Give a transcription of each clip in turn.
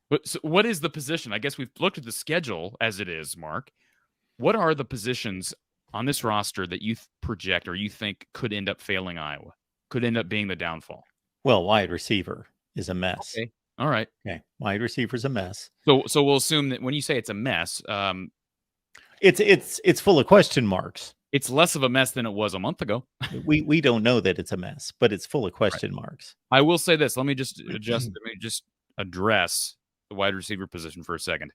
But so what is the position? I guess we've looked at the schedule as it is, Mark. What are the positions on this roster that you project or you think could end up failing Iowa? Could end up being the downfall? Well, wide receiver is a mess. Okay. All right. Okay, wide receiver's a mess. So we'll assume that when you say it's a mess, It's full of question marks. it's less of a mess than it was a month ago. We don't know that it's a mess, but it's full of Right. question marks. I will say this. Let me just address the wide receiver position for a second.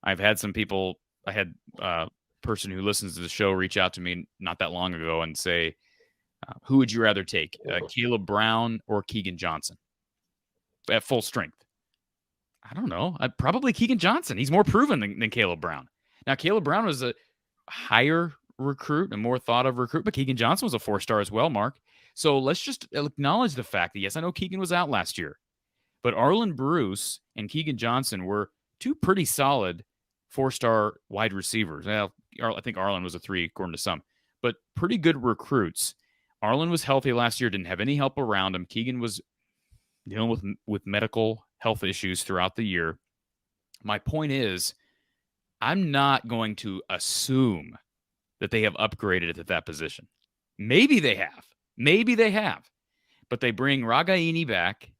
I've had some people. I had a person who listens to the show reach out to me not that long ago and say, "Who would you rather take, Caleb Brown or Keegan Johnson at full strength?" I don't know. Probably Keegan Johnson. He's more proven than Caleb Brown. Now, Caleb Brown was a higher recruit, a more thought of recruit, but Keegan Johnson was a 4-star as well, Mark. So let's just acknowledge the fact that, yes, I know Keegan was out last year, but Arlen Bruce and Keegan Johnson were two pretty solid 4-star wide receivers. Well, I think Arlen was a 3, according to some, but pretty good recruits. Arlen was healthy last year, didn't have any help around him. Keegan was dealing with medical health issues throughout the year. My point is, I'm not going to assume that they have upgraded at that position. Maybe they have. Maybe they have. But they bring Ragaini back.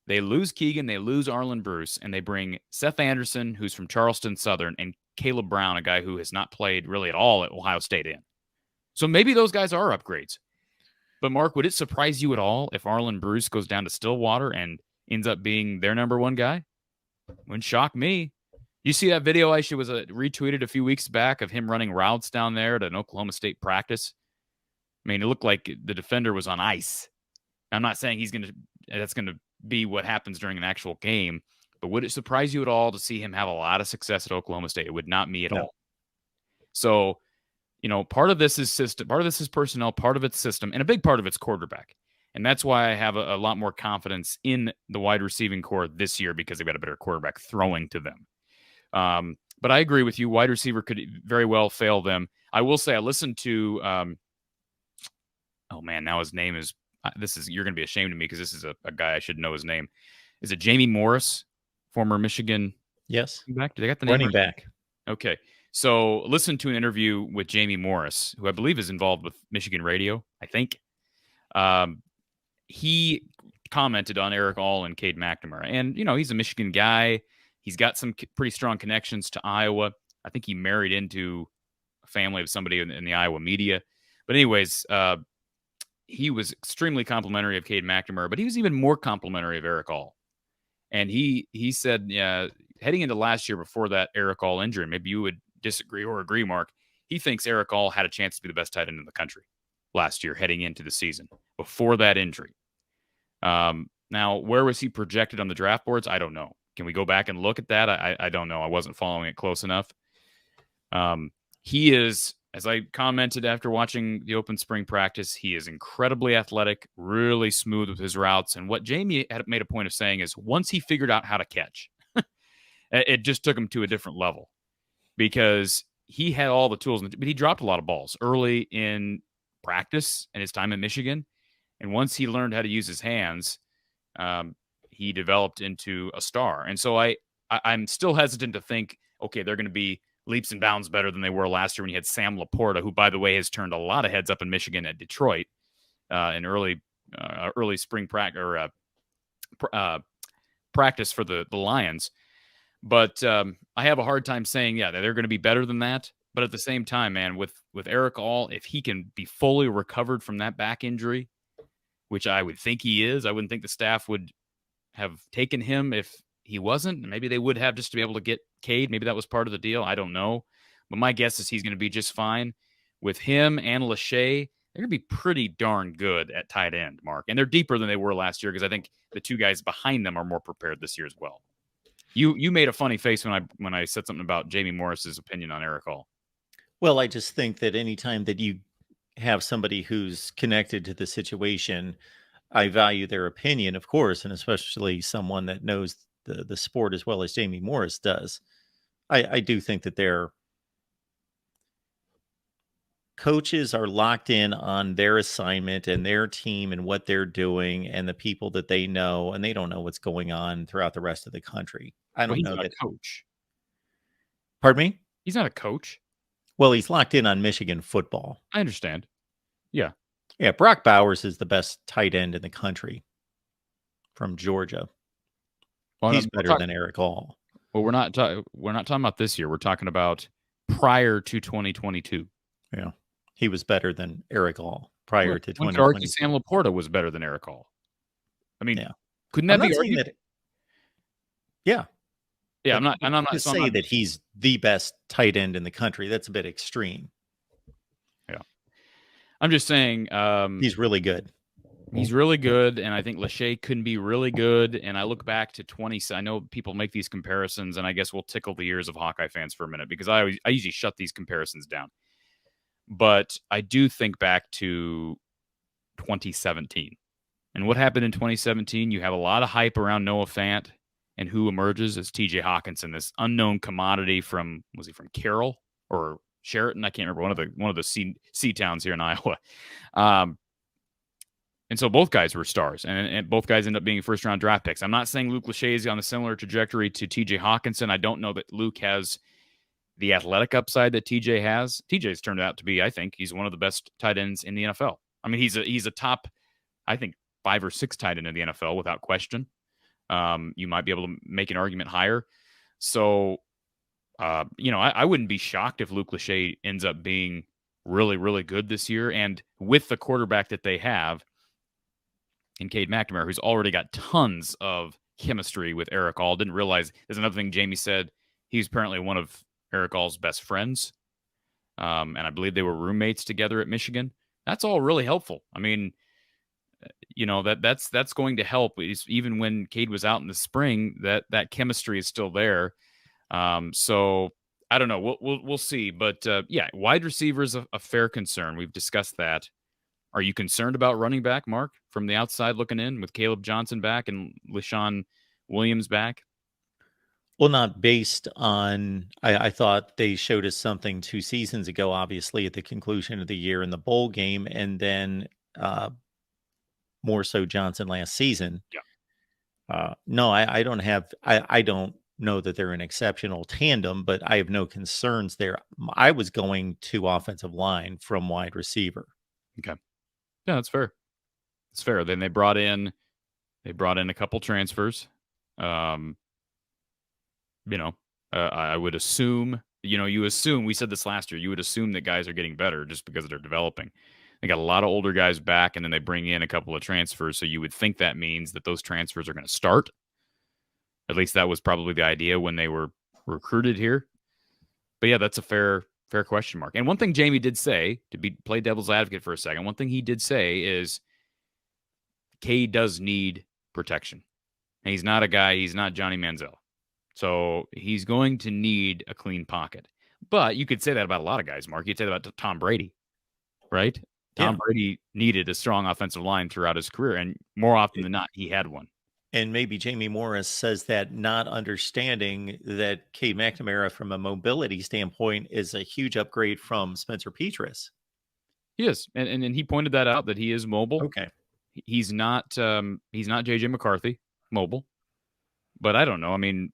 They lose Keegan. They lose Arlen Bruce. And they bring Seth Anderson, who's from Charleston Southern, and Caleb Brown, a guy who has not played really at all at Ohio State in. So maybe those guys are upgrades. But, Mark, would it surprise you at all if Arlen Bruce goes down to Stillwater and ends up being their number one guy? Wouldn't shock me. You see that video I was retweeted a few weeks back of him running routes down there at an Oklahoma State practice? I mean, it looked like the defender was on ice. I'm not saying that's going to be what happens during an actual game, but would it surprise you at all to see him have a lot of success at Oklahoma State? It would not me at all. So, part of this is system, part of this is personnel, part of it's system, and a big part of it's quarterback. And that's why I have a lot more confidence in the wide receiving core this year, because they've got a better quarterback throwing to them. But I agree with you. Wide receiver could very well fail them. I will say I listened to, oh man, now his name is, you're going to be ashamed of me because this is a guy I should know his name. Is it Jamie Morris, former Michigan? Yes. Back? Did I got the name running right? back? Okay. So listen to an interview with Jamie Morris, who I believe is involved with Michigan radio, I think. He commented on Eric All and Cade McNamara. And, he's a Michigan guy. He's got some pretty strong connections to Iowa. I think he married into a family of somebody in the Iowa media. But anyways, he was extremely complimentary of Cade McNamara, but he was even more complimentary of Eric All. And he said, heading into last year before that Eric All injury, maybe you would disagree or agree, Mark, he thinks Eric All had a chance to be the best tight end in the country last year heading into the season before that injury. Now, where was he projected on the draft boards? I don't know. Can we go back and look at that? I don't know. I wasn't following it close enough. He is, as I commented after watching the open spring practice, he is incredibly athletic, really smooth with his routes. And what Jamie had made a point of saying is once he figured out how to catch, it just took him to a different level because he had all the tools, but he dropped a lot of balls early in practice and his time in Michigan. And once he learned how to use his hands, he developed into a star. And so I'm still hesitant to think, okay, they're going to be leaps and bounds better than they were last year when you had Sam Laporta, who, by the way, has turned a lot of heads up in Michigan at Detroit in early spring practice for the Lions. But I have a hard time saying, that they're going to be better than that. But at the same time, man, with Eric All, if he can be fully recovered from that back injury, which I would think he is, I wouldn't think the staff would have taken him if he wasn't. Maybe they would have just to be able to get Cade. Maybe that was part of the deal. I don't know. But my guess is he's going to be just fine. With him and Lachey, they're going to be pretty darn good at tight end, Mark. And they're deeper than they were last year because I think the two guys behind them are more prepared this year as well. You made a funny face when I said something about Jamie Morris's opinion on Eric All. Well, I just think that anytime that you have somebody who's connected to the situation, I value their opinion, of course, and especially someone that knows the sport as well as Jamie Morris does. I do think that they're coaches are locked in on their assignment and their team and what they're doing and the people that they know, and they don't know what's going on throughout the rest of the country. I Well, don't he's know not that. a coach. Pardon me? He's not a coach. Well, he's locked in on Michigan football. I understand. Yeah. Yeah, Brock Bowers is the best tight end in the country from Georgia. Well, He's better than Eric All. well, we're not talking about this year. We're talking about prior to 2022. Yeah, he was better than Eric All prior to One could argue 2022. Sam Laporta was better than Eric All. I mean, Yeah. couldn't I'm that not be saying argued? that. Yeah, Yeah, I'm not to say that he's the best tight end in the country, that's a bit extreme. Yeah. I'm just saying He's really good. he's really good, and I think Lachey couldn't be really good. And I look back to 20. I know people make these comparisons, and I guess we'll tickle the ears of Hawkeye fans for a minute because I usually shut these comparisons down. But I do think back to 2017. And what happened in 2017? You have a lot of hype around Noah Fant, and who emerges as TJ Hawkinson, this unknown commodity from, was he from Carroll or Sheraton? I can't remember, one of the sea towns here in Iowa. And so both guys were stars, and both guys end up being first-round draft picks. I'm not saying Luke Lachey is on a similar trajectory to TJ Hawkinson. I don't know that Luke has the athletic upside that TJ has. TJ's turned out to be, I think, he's one of the best tight ends in the NFL. I mean, he's a top, I think, 5 or 6 tight end in the NFL without question. You might be able to make an argument higher. So, I wouldn't be shocked if Luke Lachey ends up being really, really good this year. And with the quarterback that they have in Cade McNamara, who's already got tons of chemistry with Eric All. Didn't realize, there's another thing Jamie said, he's apparently one of Eric All's best friends. And I believe they were roommates together at Michigan. That's all really helpful. I mean, that's going to help. Even when Cade was out in the spring, that chemistry is still there. So I don't know. We'll see. But wide receiver is a fair concern. We've discussed that. Are you concerned about running back, Mark, from the outside looking in with Caleb Johnson back and LaShawn Williams back? Well, not based on, I thought they showed us something 2 seasons ago, obviously, at the conclusion of the year in the bowl game, and then more so Johnson last season. Yeah. No, I don't have, I don't know that they're an exceptional tandem, but I have no concerns there. I was going to offensive line from wide receiver. Okay. Yeah, that's fair. It's fair. Then they brought in a couple transfers. I would assume, you assume, we said this last year, you would assume that guys are getting better just because they're developing. They got a lot of older guys back, and then they bring in a couple of transfers. So you would think that means that those transfers are going to start. At least that was probably the idea when they were recruited here. But yeah, that's a fair question mark. And one thing Jamie did say, to play devil's advocate for a second, one thing he did say is Cade does need protection. And he's not Johnny Manziel. So he's going to need a clean pocket. But you could say that about a lot of guys, Mark. You'd say that about Tom Brady, right? Tom Brady needed a strong offensive line throughout his career, and more often than not, he had one. And maybe Jamie Morris says that, not understanding that Cade McNamara, from a mobility standpoint, is a huge upgrade from Spencer Petras. He is, and he pointed that out, that he is mobile. Okay, he's not JJ McCarthy mobile, but I don't know. I mean,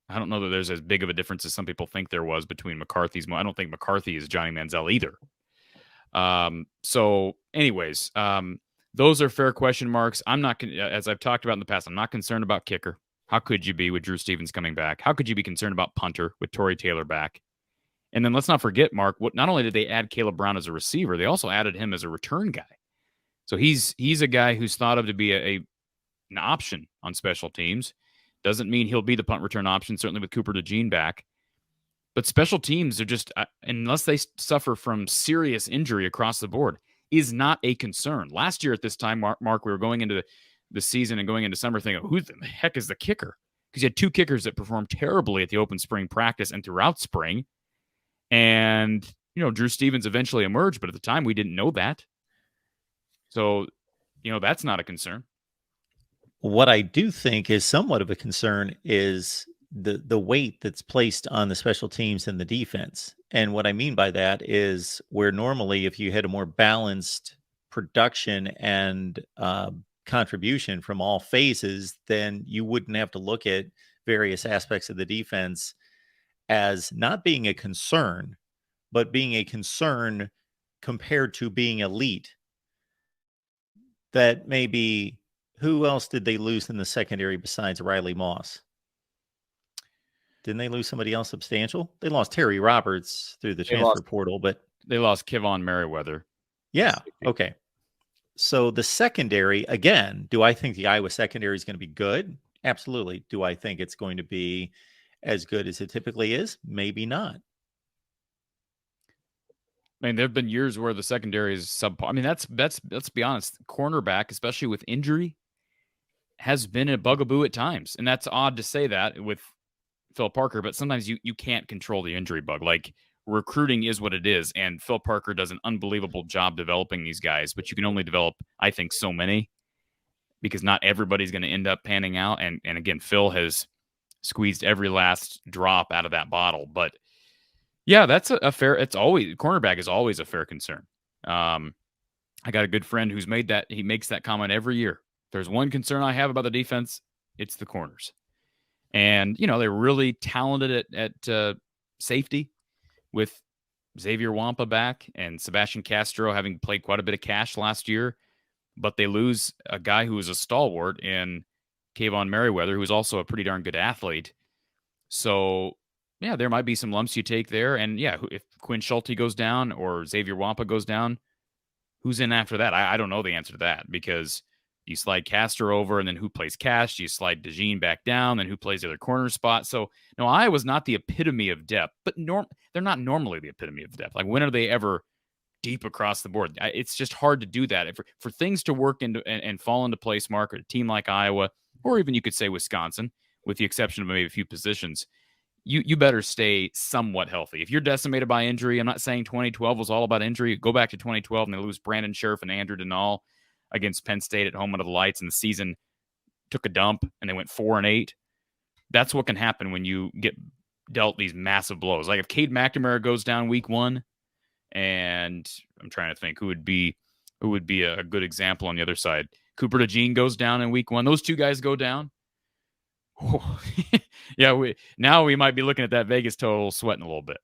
I don't know that there's as big of a difference as some people think there was between McCarthy's. I don't think McCarthy is Johnny Manziel either. So, anyways, those are fair question marks. I'm not, as I've talked about in the past, I'm not concerned about kicker. How could you be with Drew Stevens coming back? How could you be concerned about punter with Torrey Taylor back? And then let's not forget, Mark, not only did they add Caleb Brown as a receiver, they also added him as a return guy. So he's a guy who's thought of to be an option on special teams. Doesn't mean he'll be the punt return option, certainly with Cooper DeJean back. But special teams are just, unless they suffer from serious injury across the board, is not a concern. Last year at this time, Mark, we were going into the season and going into summer thinking, who the heck is the kicker? Because you had 2 kickers that performed terribly at the open spring practice and throughout spring. And, Drew Stevens eventually emerged, but at the time we didn't know that. So, that's not a concern. What I do think is somewhat of a concern is the weight that's placed on the special teams and the defense. And what I mean by that is where normally if you had a more balanced production and contribution from all phases, then you wouldn't have to look at various aspects of the defense as not being a concern, but being a concern compared to being elite. That maybe, who else did they lose in the secondary besides Riley Moss? Didn't they lose somebody else substantial? They lost Terry Roberts through the transfer portal, but they lost Kevon Merriweather. Yeah. Okay. So the secondary, again, do I think the Iowa secondary is going to be good? Absolutely. Do I think it's going to be as good as it typically is? Maybe not. I mean, there have been years where the secondary is subpar. I mean, let's be honest. Cornerback, especially with injury, has been a bugaboo at times, and that's odd to say that with Phil Parker. But sometimes you can't control the injury bug. Like, recruiting is what it is, and Phil Parker does an unbelievable job developing these guys. But you can only develop, I think, so many because not everybody's going to end up panning out. And again, Phil has squeezed every last drop out of that bottle, but. Yeah, that's a fair. It's always cornerback is always a fair concern. I got a good friend who's made that. He makes that comment every year. If there's one concern I have about the defense, it's the corners. And they're really talented at safety with Xavier Wampa back and Sebastian Castro having played quite a bit of cash last year, but they lose a guy who was a stalwart in Kayvon Merriweather, who's also a pretty darn good athlete. So. Yeah, there might be some lumps you take there. And yeah, if Quinn Schulte goes down or Xavier Wampa goes down, who's in after that? I don't know the answer to that because you slide Castor over and then who plays Cash? You slide DeJean back down, then who plays the other corner spot? So, no, Iowa's not the epitome of depth, but they're not normally the epitome of depth. Like, when are they ever deep across the board? It's just hard to do that. For things to work into and fall into place, Mark, or a team like Iowa, or even you could say Wisconsin, with the exception of maybe a few positions, you better stay somewhat healthy. If you're decimated by injury, I'm not saying 2012 was all about injury. Go back to 2012 and they lose Brandon Scherf and Andrew Denal against Penn State at home under the lights, and the season took a dump and they went 4-8. That's what can happen when you get dealt these massive blows. Like if Cade McNamara goes down week 1, and I'm trying to think who would be a good example on the other side. Cooper DeJean goes down in week 1. Those two guys go down. Oh, yeah, we might be looking at that Vegas total sweating a little bit.